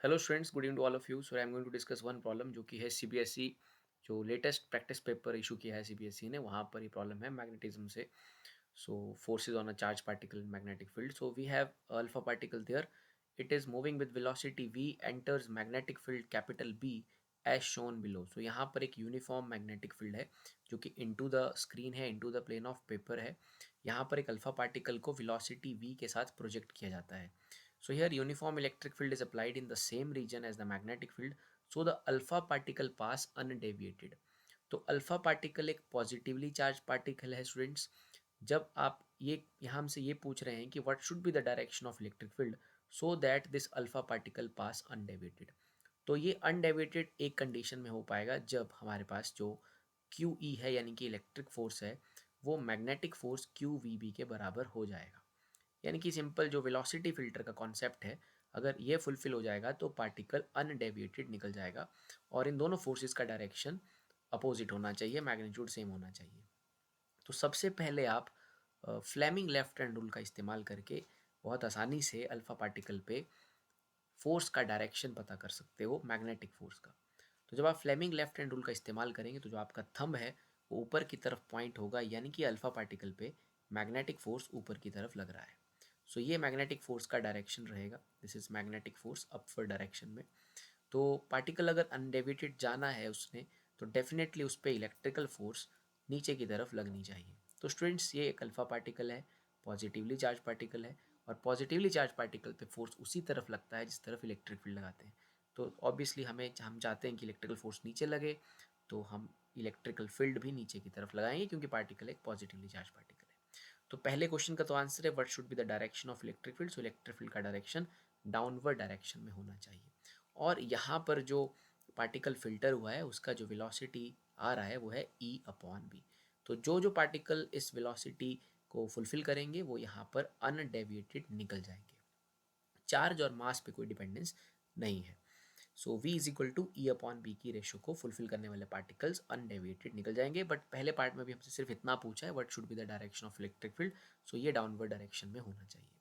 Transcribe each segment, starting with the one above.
Hello students, good evening to all of you. So I am going to discuss one problem जो कि है CBSE जो latest practice paper issue किया है CBSE ने, वहाँ पर ये प्रॉब्लम है मैग्नेटिज्म से। So forces on a charge particle in magnetic field. So we have alpha particle there, it is moving with velocity v enters magnetic field capital B as shown below. So यहाँ पर एक uniform magnetic field है जो कि into the screen है, into the plane of paper है। यहाँ पर एक अल्फा पार्टिकल को वेलोसिटी v के साथ प्रोजेक्ट किया जाता है। So here uniform electric field is applied in the same region as the magnetic field, so the alpha particle pass undeviated. तो अल्फा पार्टिकल एक पॉजिटिवली चार्ज पार्टिकल है students. जब आप ये यहाँ हमसे ये पूछ रहे हैं कि what should be the direction of electric field so that this alpha particle pass undeviated, तो ये अनडेविएटेड एक कंडीशन में हो पाएगा जब हमारे पास जो क्यू ई है यानी कि इलेक्ट्रिक फोर्स है वो magnetic force Q V B के बराबर हो जाएगा। यानी कि सिंपल जो वेलोसिटी फिल्टर का कॉन्सेप्ट है, अगर ये फुलफिल हो जाएगा तो पार्टिकल अनडेविएटेड निकल जाएगा और इन दोनों फोर्सेस का डायरेक्शन अपोजिट होना चाहिए, मैग्नीट्यूड सेम होना चाहिए। तो सबसे पहले आप फ्लेमिंग लेफ्ट हैंड रूल का इस्तेमाल करके बहुत आसानी से अल्फा पार्टिकल पे फोर्स का डायरेक्शन पता कर सकते हो, मैग्नेटिक फोर्स का। तो जब आप फ्लेमिंग लेफ्ट हैंड रूल का इस्तेमाल करेंगे तो जो आपका थंब है वो ऊपर की तरफ पॉइंट होगा, यानी कि अल्फा पार्टिकल पे मैग्नेटिक फोर्स ऊपर की तरफ लग रहा है। सो ये मैग्नेटिक फोर्स का डायरेक्शन रहेगा, this is magnetic force upward direction में। तो पार्टिकल अगर अनडेविएटेड जाना है उसने, तो डेफिनेटली उस पर इलेक्ट्रिकल फोर्स नीचे की तरफ लगनी चाहिए। तो स्टूडेंट्स ये एक अल्फा पार्टिकल है, पॉजिटिवली चार्ज पार्टिकल है, और पॉजिटिवली चार्ज पार्टिकल पे फोर्स उसी तरफ लगता है जिस तरफ इलेक्ट्रिक फील्ड लगाते हैं। तो ऑब्वियसली हम चाहते हैं कि इलेक्ट्रिकल फोर्स नीचे लगे, तो हम इलेक्ट्रिकल फील्ड भी नीचे की तरफ लगाएंगे क्योंकि पार्टिकल एक पॉजिटिवली चार्ज पार्टिकल है। तो पहले क्वेश्चन का तो आंसर है what should be the direction of electric field. So electric field का डायरेक्शन डाउनवर्ड डायरेक्शन में होना चाहिए। और यहाँ पर जो पार्टिकल फिल्टर हुआ है उसका जो वेलोसिटी आ रहा है वो है ई अपॉन बी। तो जो पार्टिकल इस वेलोसिटी को फुलफिल करेंगे वो यहाँ पर अनडेविएटेड निकल जाएंगे। चार्ज और मास पे कोई डिपेंडेंस नहीं है। So v is equal to E upon B की रेशो को फुलफिल करने वाले पार्टिकल्स अनडेविएटेड निकल जाएंगे। बट पहले पार्ट में भी हमसे सिर्फ इतना पूछा है what should be the direction of electric field. So ये डाउनवर्ड डायरेक्शन में होना चाहिए।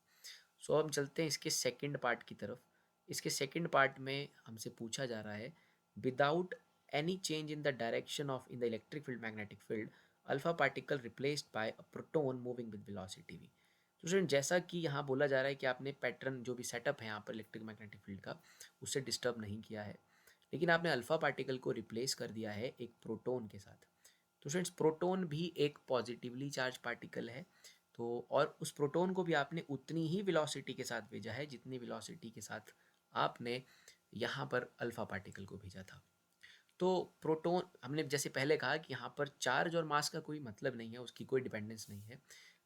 सो हम चलते हैं इसके सेकंड पार्ट की तरफ। इसके सेकंड पार्ट में हमसे पूछा जा रहा है without any change in the direction of in the electric field magnetic field alpha particle replaced by a proton moving with velocity v। तो स्टूडेंट जैसा कि यहाँ बोला जा रहा है कि आपने पैटर्न जो भी सेटअप है यहाँ पर इलेक्ट्रिक मैग्नेटिक फील्ड का उससे डिस्टर्ब नहीं किया है, लेकिन आपने अल्फा पार्टिकल को रिप्लेस कर दिया है एक प्रोटोन के साथ। तो फ्रेंड्स प्रोटोन भी एक पॉजिटिवली चार्ज पार्टिकल है, तो और उस प्रोटोन को भी आपने उतनी ही वेलोसिटी के साथ भेजा है जितनी वेलोसिटी के साथ आपने यहाँ पर अल्फा पार्टिकल को भेजा था। तो प्रोटोन हमने जैसे पहले कहा कि यहाँ पर चार्ज और मास का कोई मतलब नहीं है, उसकी कोई डिपेंडेंस नहीं है।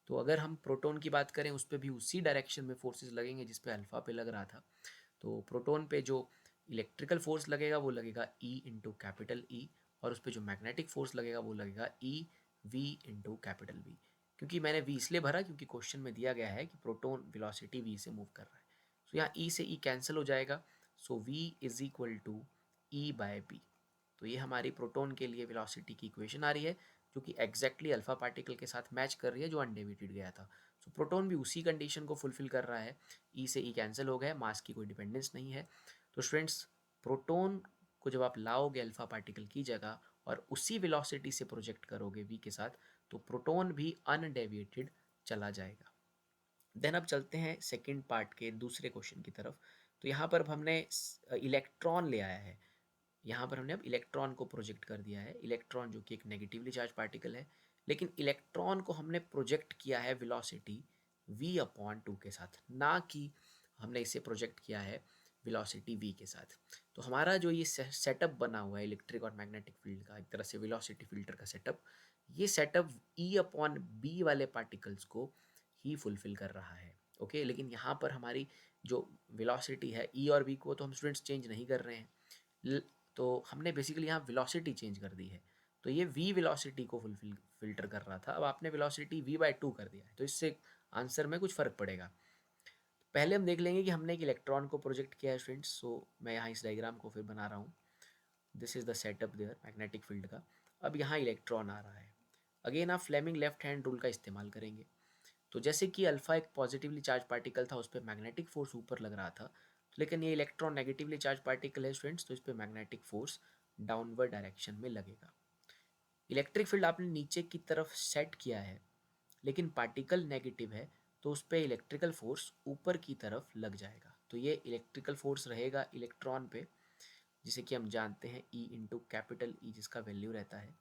तो अगर हम प्रोटोन की बात करें उस पर भी उसी डायरेक्शन में फोर्सेस लगेंगे जिस पे अल्फा पे लग रहा था। तो प्रोटोन पे जो इलेक्ट्रिकल फोर्स लगेगा वो लगेगा E इंटू कैपिटल ई, और उस पर जो मैग्नेटिक फोर्स लगेगा वो लगेगा E V into capital V. क्योंकि मैंने वी इसलिए भरा क्योंकि क्वेश्चन में दिया गया है कि प्रोटोन वेलोसिटी वी से मूव कर रहा है। सो यहाँ ई से ई कैंसिल हो जाएगा। So V is equal to E by B. तो ये हमारी प्रोटोन के लिए वेलोसिटी की इक्वेशन आ रही है जो कि एग्जैक्टली अल्फा पार्टिकल के साथ मैच कर रही है जो अनडेविएटेड गया था। सो प्रोटोन भी उसी कंडीशन को फुलफिल कर रहा है, ई से ई कैंसिल हो गया, मास की कोई डिपेंडेंस नहीं है। तो स्टूडेंट्स प्रोटोन को जब आप लाओगे अल्फा पार्टिकल की जगह और उसी वेलोसिटी से प्रोजेक्ट करोगे वी के साथ, तो प्रोटोन भी अनडेविएटेड चला जाएगा। देन अब चलते हैं सेकेंड पार्ट के दूसरे क्वेश्चन की तरफ। तो यहाँ पर अब हमने इलेक्ट्रॉन ले आया है, यहाँ पर हमने अब इलेक्ट्रॉन को प्रोजेक्ट कर दिया है। इलेक्ट्रॉन जो कि एक नेगेटिवली चार्ज पार्टिकल है, लेकिन इलेक्ट्रॉन को हमने प्रोजेक्ट किया है वेलोसिटी v अपॉन टू के साथ, ना कि हमने इसे प्रोजेक्ट किया है वेलोसिटी v के साथ। तो हमारा जो ये सेटअप बना हुआ है इलेक्ट्रिक और मैग्नेटिक फील्ड का, एक तरह से वेलोसिटी फिल्टर का सेटअप, ये सेटअप e अपॉन बी वाले पार्टिकल्स को ही फुलफिल कर रहा है। ओके, लेकिन यहाँ पर हमारी जो वेलोसिटी है ई और बी को तो हम स्टूडेंट्स चेंज नहीं कर रहे हैं, तो हमने बेसिकली यहाँ वेलोसिटी चेंज कर दी है। तो ये v वेलोसिटी को फुलफिल फिल्टर कर रहा था, अब आपने वेलोसिटी v बाई टू कर दिया है, तो इससे आंसर में कुछ फ़र्क पड़ेगा। पहले हम देख लेंगे कि हमने एक इलेक्ट्रॉन को प्रोजेक्ट किया है स्टूडेंट्स। सो मैं यहाँ इस डायग्राम को फिर बना रहा हूँ। This is the setup there magnetic field का। अब यहाँ इलेक्ट्रॉन आ रहा है। अगेन आप फ्लेमिंग लेफ्ट हैंड रूल का इस्तेमाल करेंगे। तो जैसे कि अल्फा एक पॉजिटिवली चार्ज पार्टिकल था, उस पर मैग्नेटिक फोर्स ऊपर लग रहा था, लेकिन ये इलेक्ट्रॉन नेगेटिवली चार्ज पार्टिकल है स्टूडेंट्स, तो इस पर मैग्नेटिक फोर्स डाउनवर्ड डायरेक्शन में लगेगा। इलेक्ट्रिक फील्ड आपने नीचे की तरफ सेट किया है, लेकिन पार्टिकल नेगेटिव है, तो उस पर इलेक्ट्रिकल फोर्स ऊपर की तरफ लग जाएगा। तो ये इलेक्ट्रिकल फोर्स रहेगा इलेक्ट्रॉन पे, जिसे कि हम जानते हैं E इंटू कैपिटल E, जिसका वैल्यू रहता है।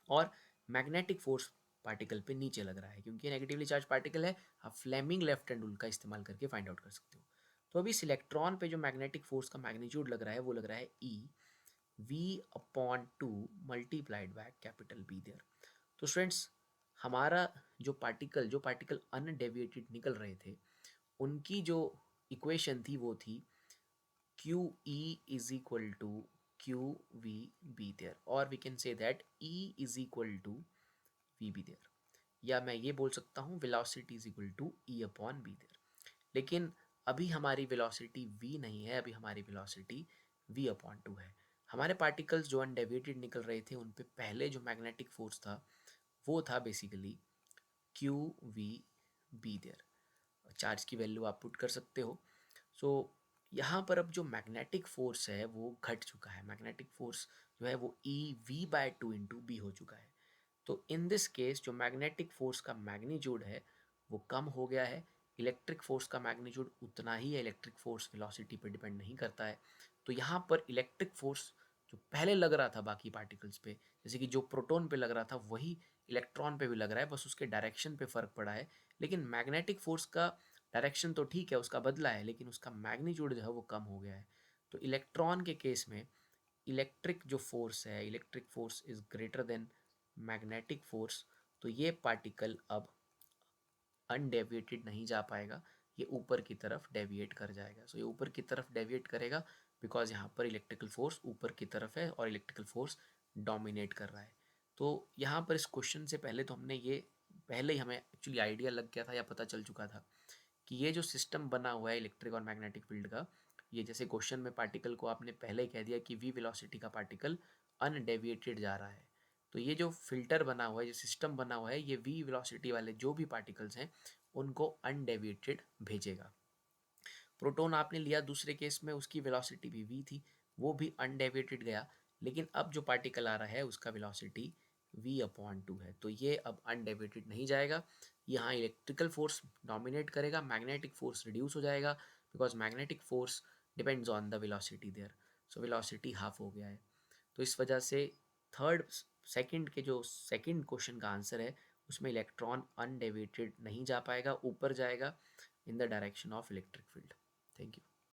और मैग्नेटिक फोर्स पार्टिकल पे नीचे लग रहा है, क्योंकि नेगेटिवली चार्ज पार्टिकल है। आप फ्लेमिंग लेफ्ट हैंड रूल का इस्तेमाल करके फाइंड आउट कर सकते हो। तो अभी इस इलेक्ट्रॉन पे जो मैग्नेटिक फोर्स का मैग्नीट्यूड लग रहा है वो लग रहा है E V/2 multiplied by capital B there. तो स्टूडेंट्स, हमारा जो पार्टिकल अनडेविएटेड निकल रहे थे, उनकी जो इक्वेशन थी वो थी QE is equal to QVB there, और we can say that E is equal to VB there, या मैं ये बोल सकता हूँ velocity is equal to E upon B there। लेकिन अभी हमारी वेलोसिटी v नहीं है, अभी हमारी वेलोसिटी v/2 है। हमारे पार्टिकल्स जो अनडेविएटेड निकल रहे थे, उन पे पहले जो मैग्नेटिक फोर्स था वो था बेसिकली QVB देयर। चार्ज की वैल्यू आप पुट कर सकते हो। सो यहाँ पर अब जो मैग्नेटिक फोर्स है वो घट चुका है। मैग्नेटिक फोर्स जो है वो EV/2 इंटू बी हो चुका है। तो इन दिस केस जो मैग्नेटिक फोर्स का मैग्नीट्यूड है वो कम हो गया है। इलेक्ट्रिक फोर्स का मैग्नीट्यूड उतना ही है, इलेक्ट्रिक फोर्स वेलोसिटी पर डिपेंड नहीं करता है। तो यहाँ पर इलेक्ट्रिक फोर्स जो पहले लग रहा था बाकी पार्टिकल्स पे, जैसे कि जो प्रोटॉन पे लग रहा था वही इलेक्ट्रॉन पे भी लग रहा है, बस उसके डायरेक्शन पे फ़र्क पड़ा है। लेकिन मैग्नेटिक फोर्स का डायरेक्शन तो ठीक है, उसका बदला है, लेकिन उसका मैग्नीट्यूड जो है वो कम हो गया है। तो इलेक्ट्रॉन के केस में इलेक्ट्रिक जो फोर्स है, electric force is greater than magnetic force. तो ये पार्टिकल अब अनडेविएटेड नहीं जा पाएगा, ये ऊपर की तरफ डेविएट कर जाएगा। सो ये ऊपर की तरफ डेविएट करेगा बिकॉज यहाँ पर इलेक्ट्रिकल फोर्स ऊपर की तरफ है और इलेक्ट्रिकल फोर्स डोमिनेट कर रहा है। तो यहाँ पर इस क्वेश्चन से पहले तो हमने ये पहले ही हमें एक्चुअली आइडिया लग गया था या पता चल चुका था कि ये जो सिस्टम बना हुआ है इलेक्ट्रिक और मैग्नेटिक फील्ड का, ये जैसे क्वेश्चन में पार्टिकल को आपने पहले ही कह दिया कि v वेलोसिटी का पार्टिकल अनडेविएटेड जा रहा है। तो ये जो फिल्टर बना हुआ है, जो सिस्टम बना हुआ है, ये v वेलोसिटी वाले जो भी पार्टिकल्स हैं उनको अनडेविएटेड भेजेगा। प्रोटॉन आपने लिया दूसरे केस में, उसकी वेलोसिटी भी v थी, वो भी अनडेविएटेड गया। लेकिन अब जो पार्टिकल आ रहा है उसका वेलोसिटी v/2 है, तो ये अब अनडेविएटेड नहीं जाएगा। यहाँ इलेक्ट्रिकल फोर्स डोमिनेट करेगा, मैग्नेटिक फोर्स रिड्यूस हो जाएगा because magnetic force depends on the velocity there. So velocity half हो गया है। तो इस वजह से थर्ड सेकंड के जो सेकंड क्वेश्चन का आंसर है उसमें इलेक्ट्रॉन अनडेविएटेड नहीं जा पाएगा, ऊपर जाएगा in the direction of electric field. Thank you.